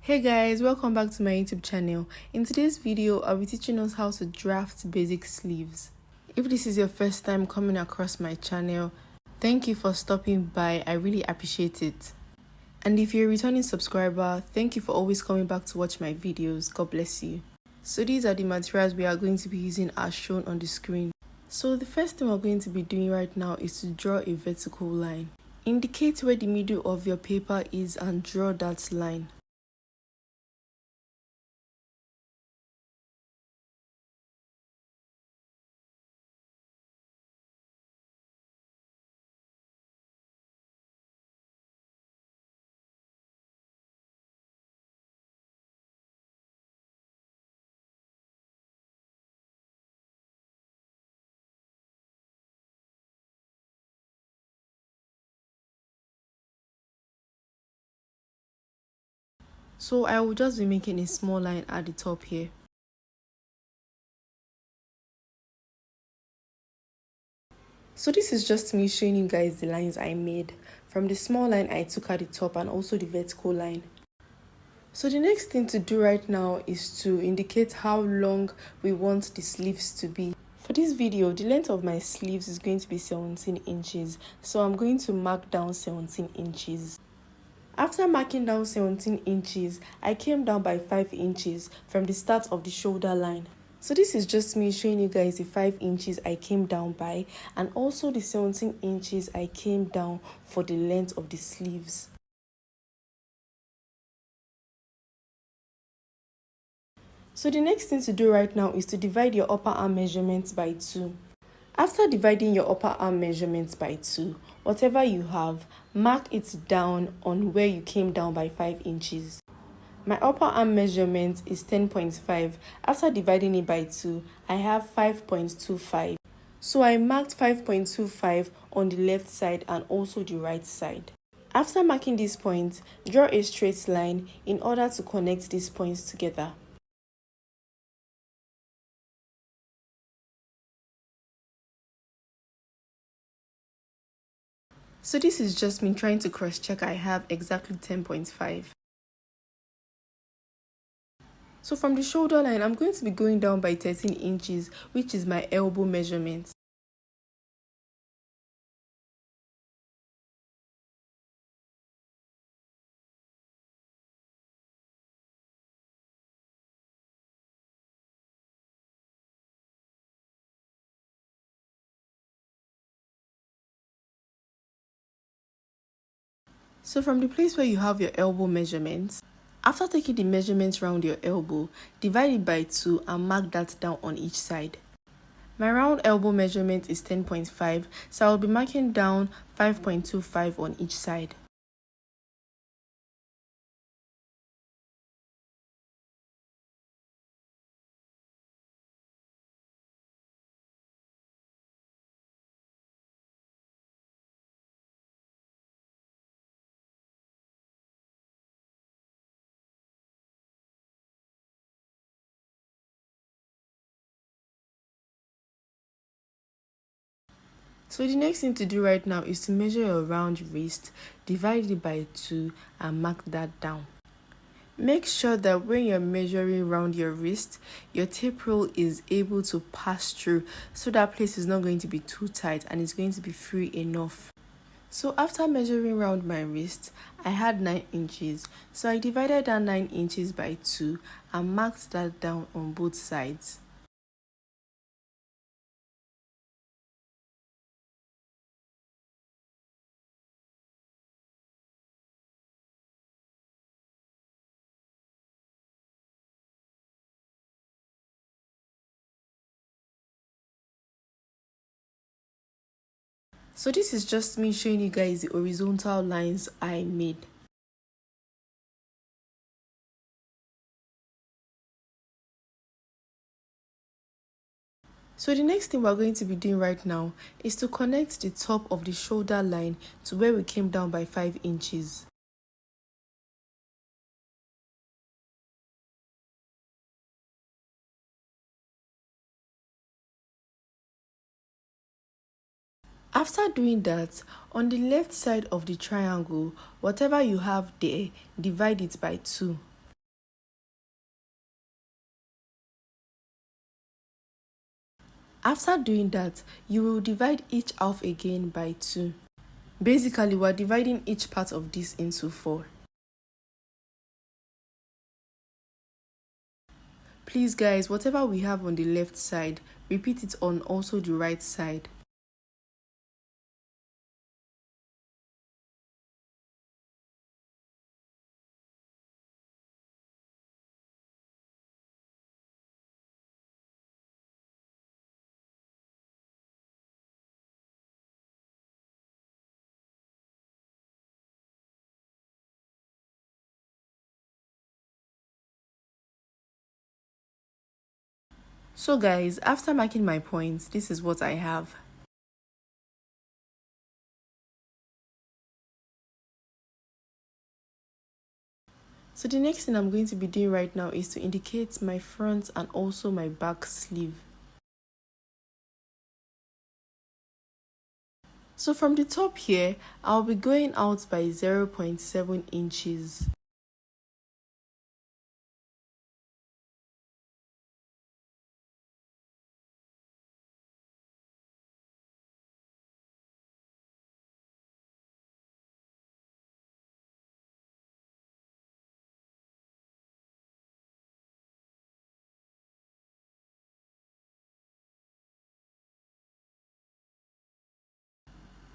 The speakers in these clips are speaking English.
Hey guys, welcome back to my YouTube channel. In today's video, I'll be teaching us how to draft basic sleeves. If this is your first time coming across my channel, thank you for stopping by. I really appreciate it. And if you're a returning subscriber, thank you for always coming back to watch my videos. God bless you. So these are the materials we are going to be using as shown on the screen. So the first thing we're going to be doing right now is to draw a vertical line. Indicate where the middle of your paper is and draw that line. So I will just be making a small line at the top here. So this is just me showing you guys the lines I made from the small line I took at the top and also the vertical line. So the next thing to do right now is to indicate how long we want the sleeves to be. For this video, the length of my sleeves is going to be 17 inches. So I'm going to mark down 17 inches. After marking down 17 inches, I came down by 5 inches from the start of the shoulder line. So this is just me showing you guys the 5 inches I came down by and also the 17 inches I came down for the length of the sleeves. So the next thing to do right now is to divide your upper arm measurements by 2. After dividing your upper arm measurements by 2, whatever you have, mark it down on where you came down by 5 inches. My upper arm measurement is 10.5. After dividing it by 2, I have 5.25. So I marked 5.25 on the left side and also the right side. After marking this point, draw a straight line in order to connect these points together. So this is just me trying to cross-check I have exactly 10.5. So from the shoulder line, I'm going to be going down by 13 inches, which is my elbow measurement. So from the place where you have your elbow measurements, after taking the measurements around your elbow, divide it by 2 and mark that down on each side. My round elbow measurement is 10.5, so I'll be marking down 5.25 on each side. So the next thing to do right now is to measure your round wrist, divide it by 2 and mark that down. Make sure that when you're measuring around your wrist, your tape roll is able to pass through so that place is not going to be too tight and it's going to be free enough. So after measuring around my wrist, I had 9 inches. So I divided that 9 inches by 2 and marked that down on both sides. So this is just me showing you guys the horizontal lines I made. So the next thing we're going to be doing right now is to connect the top of the shoulder line to where we came down by 5 inches. After doing that, on the left side of the triangle, whatever you have there, divide it by 2. After doing that, you will divide each half again by 2. Basically, we're dividing each part of this into 4. Please guys, whatever we have on the left side, repeat it on also the right side. So guys, after marking my points, this is what I have. So the next thing I'm going to be doing right now is to indicate my front and also my back sleeve. So from the top here, I'll be going out by 0.7 inches.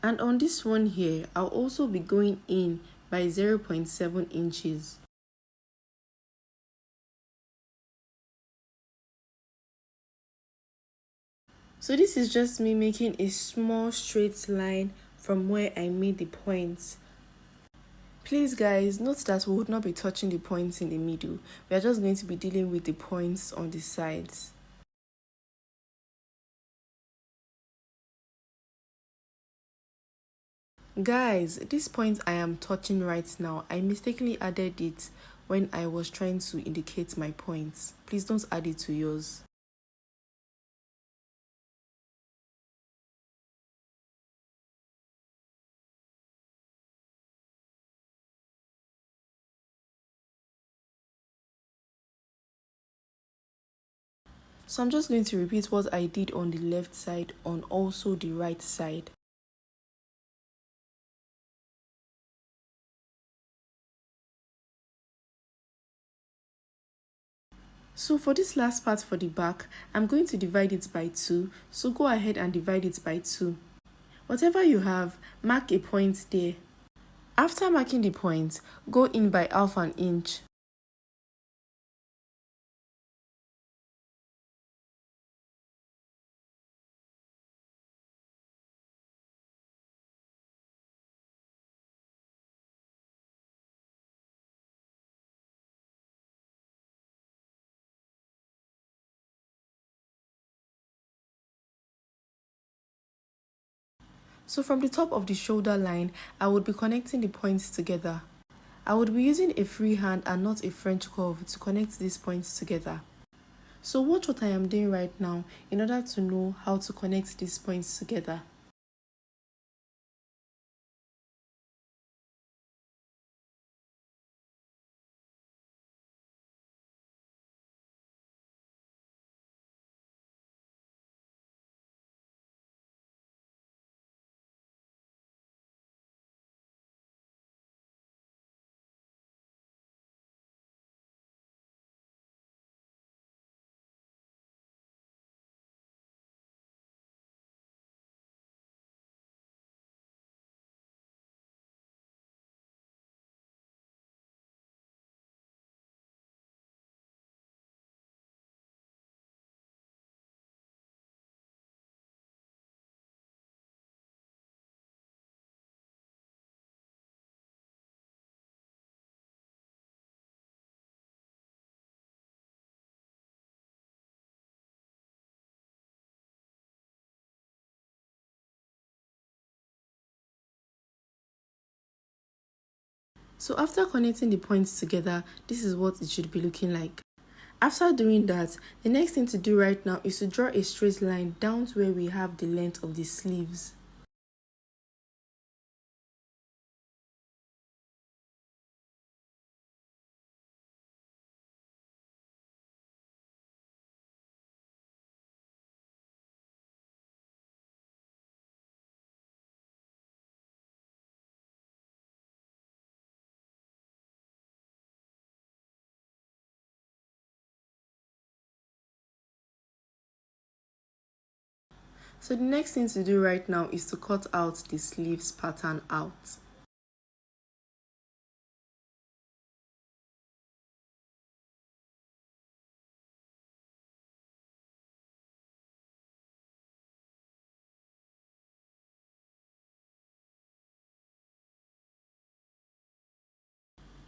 And on this one here, I'll also be going in by 0.7 inches. So this is just me making a small straight line from where I made the points. Please guys, note that we would not be touching the points in the middle. We are just going to be dealing with the points on the sides. Guys, this point I am touching right now, I mistakenly added it when I was trying to indicate my points. Please don't add it to yours. So I'm just going to repeat what I did on the left side on also the right side. So for this last part for the back, I'm going to divide it by 2. So go ahead and divide it by 2. Whatever you have, mark a point there. After marking the point, go in by half an inch. So from the top of the shoulder line, I would be connecting the points together. I would be using a free hand and not a French curve to connect these points together. So watch what I am doing right now in order to know how to connect these points together. So after connecting the points together, this is what it should be looking like. After doing that, the next thing to do right now is to draw a straight line down to where we have the length of the sleeves. So the next thing to do right now is to cut out the sleeves pattern out.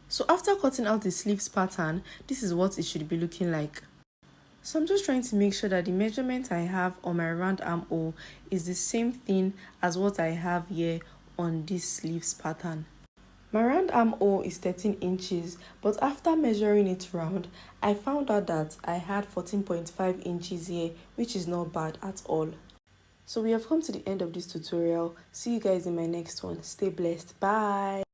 So after cutting out the sleeves pattern, this is what it should be looking like. So I'm just trying to make sure that the measurement I have on my round armhole is the same thing as what I have here on this sleeves pattern. My round armhole is 13 inches, but after measuring it round, I found out that I had 14.5 inches here, which is not bad at all. So we have come to the end of this tutorial. See you guys in my next one. Stay blessed. Bye.